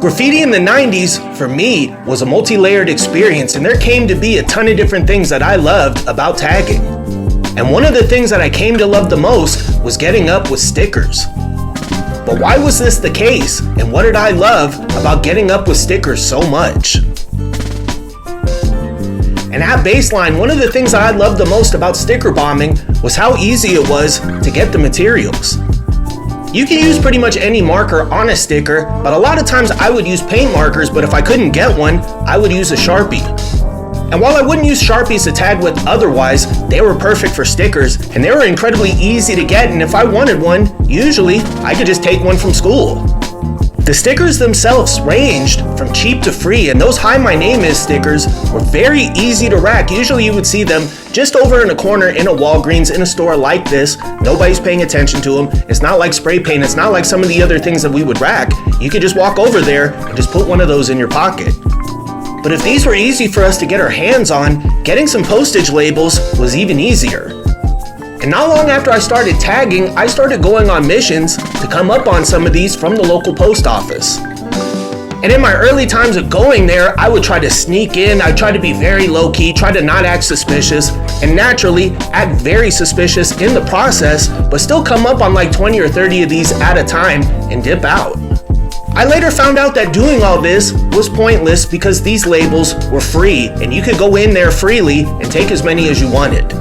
Graffiti in the 90s, for me, was a multi-layered experience, and there came to be a ton of different things that I loved about tagging. And one of the things that I came to love the most was getting up with stickers. But why was this the case, and what did I love about getting up with stickers so much? And at baseline, one of the things that I loved the most about sticker bombing was how easy it was to get the materials. You can use pretty much any marker on a sticker, but a lot of times I would use paint markers, but if I couldn't get one, I would use a Sharpie. And while I wouldn't use Sharpies to tag with otherwise, they were perfect for stickers, and they were incredibly easy to get, and if I wanted one, usually I could just take one from school. The stickers themselves ranged from cheap to free, and those Hi My Name Is stickers were very easy to rack. Usually you would see them just over in a corner in a Walgreens in a store like this. Nobody's paying attention to them. It's not like spray paint. It's not like some of the other things that we would rack. You could just walk over there and just put one of those in your pocket. But if these were easy for us to get our hands on, getting some postage labels was even easier. And not long after I started tagging, I started going on missions to come up on some of these from the local post office. And in my early times of going there, I would try to sneak in, I'd try to be very low-key, try to not act suspicious, and naturally act very suspicious in the process, but still come up on like 20 or 30 of these at a time and dip out. I later found out that doing all this was pointless because these labels were free, and you could go in there freely and take as many as you wanted.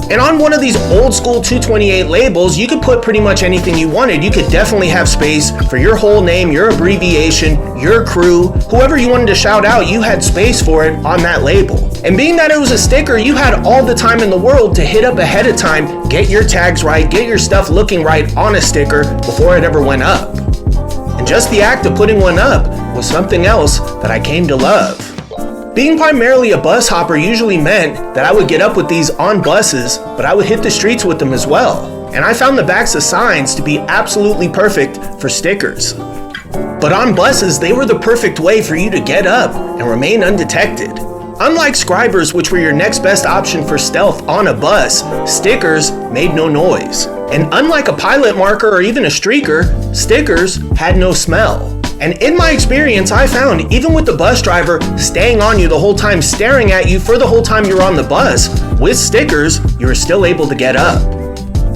And on one of these old school 228 labels, you could put pretty much anything you wanted. You could definitely have space for your whole name, your abbreviation, your crew, whoever you wanted to shout out, you had space for it on that label. And being that it was a sticker, you had all the time in the world to hit up ahead of time, get your tags right, get your stuff looking right on a sticker before it ever went up. And just the act of putting one up was something else that I came to love. Being primarily a bus hopper usually meant that I would get up with these on buses, but I would hit the streets with them as well. And I found the backs of signs to be absolutely perfect for stickers. But on buses, they were the perfect way for you to get up and remain undetected. Unlike scribers, which were your next best option for stealth on a bus, stickers made no noise. And unlike a pilot marker or even a streaker, stickers had no smell. And in my experience, I found even with the bus driver staying on you the whole time, staring at you for the whole time you're on the bus, with stickers, you were still able to get up.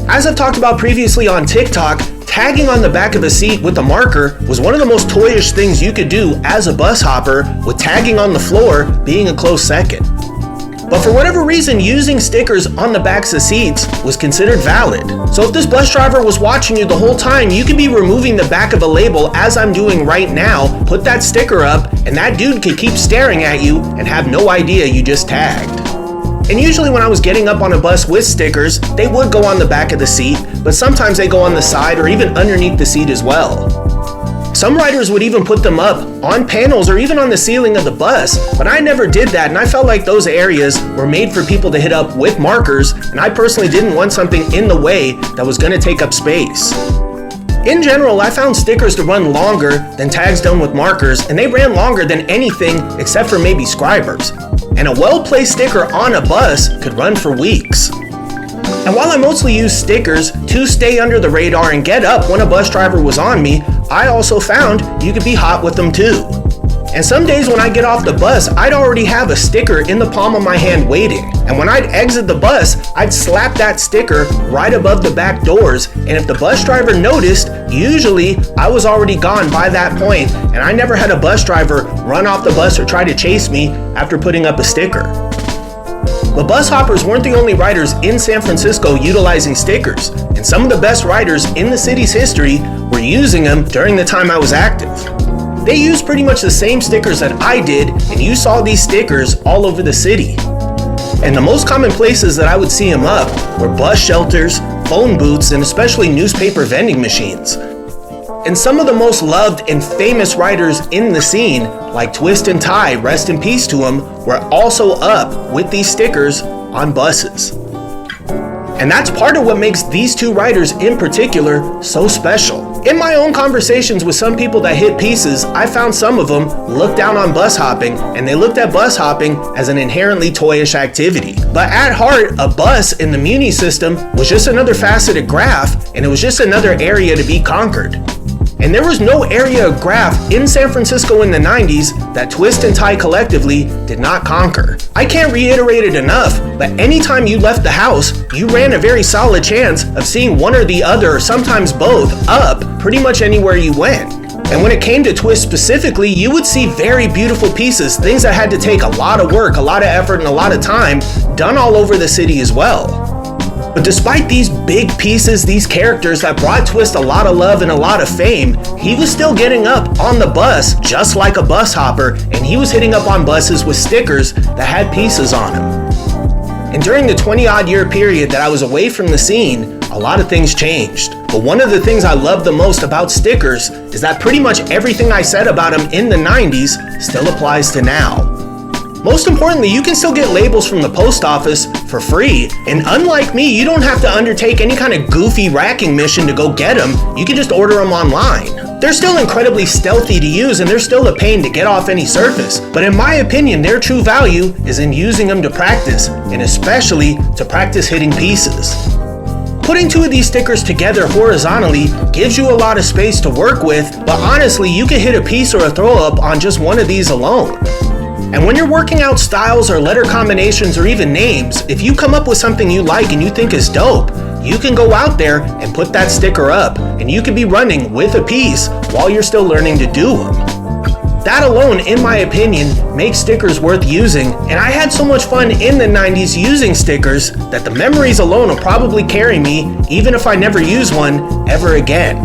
As I've talked about previously on TikTok, tagging on the back of a seat with a marker was one of the most toyish things you could do as a bus hopper, with tagging on the floor being a close second. But for whatever reason, using stickers on the backs of seats was considered valid. So if this bus driver was watching you the whole time, you could be removing the back of a label as I'm doing right now, put that sticker up, and that dude could keep staring at you and have no idea you just tagged. And usually when I was getting up on a bus with stickers, they would go on the back of the seat, but sometimes they go on the side or even underneath the seat as well. Some riders would even put them up on panels or even on the ceiling of the bus, but I never did that, and I felt like those areas were made for people to hit up with markers, and I personally didn't want something in the way that was going to take up space. In general, I found stickers to run longer than tags done with markers, and they ran longer than anything except for maybe scribers. And a well-placed sticker on a bus could run for weeks. And while I mostly used stickers to stay under the radar and get up when a bus driver was on me, I also found you could be hot with them too. And some days when I get off the bus, I'd already have a sticker in the palm of my hand waiting. And when I'd exit the bus, I'd slap that sticker right above the back doors. And if the bus driver noticed, usually I was already gone by that point, and I never had a bus driver run off the bus or try to chase me after putting up a sticker. But bus hoppers weren't the only riders in San Francisco utilizing stickers, and some of the best riders in the city's history were using them during the time I was active. They used pretty much the same stickers that I did, and you saw these stickers all over the city. And the most common places that I would see them up were bus shelters, phone booths, and especially newspaper vending machines. And some of the most loved and famous riders in the scene, like Twist and Tie, rest in peace to them, were also up with these stickers on buses. And that's part of what makes these two riders in particular so special. In my own conversations with some people that hit pieces, I found some of them looked down on bus hopping, and they looked at bus hopping as an inherently toyish activity. But at heart, a bus in the Muni system was just another facet of graff, and it was just another area to be conquered. And there was no area of graff in San Francisco in the 90s that twist and tie collectively did not conquer. I can't reiterate it enough, but anytime you left the house, you ran a very solid chance of seeing one or the other, or sometimes both, up pretty much anywhere you went. And when it came to twist specifically, you would see very beautiful pieces, things that had to take a lot of work, a lot of effort, and a lot of time, done all over the city as well. But despite these big pieces, these characters that brought Twist a lot of love and a lot of fame, he was still getting up on the bus just like a bus hopper, and he was hitting up on buses with stickers that had pieces on them. And during the 20-odd year period that I was away from the scene, a lot of things changed. But one of the things I love the most about stickers is that pretty much everything I said about them in the 90s still applies to now. Most importantly, you can still get labels from the post office for free, and unlike me, you don't have to undertake any kind of goofy racking mission to go get them. You can just order them online. They're still incredibly stealthy to use, and they're still a pain to get off any surface, but in my opinion, their true value is in using them to practice, and especially to practice hitting pieces. Putting two of these stickers together horizontally gives you a lot of space to work with, but honestly, you can hit a piece or a throw up on just one of these alone. And when you're working out styles or letter combinations or even names, if you come up with something you like and you think is dope, you can go out there and put that sticker up, and you can be running with a piece while you're still learning to do them. That alone, in my opinion, makes stickers worth using, and I had so much fun in the 90s using stickers that the memories alone will probably carry me even if I never use one ever again.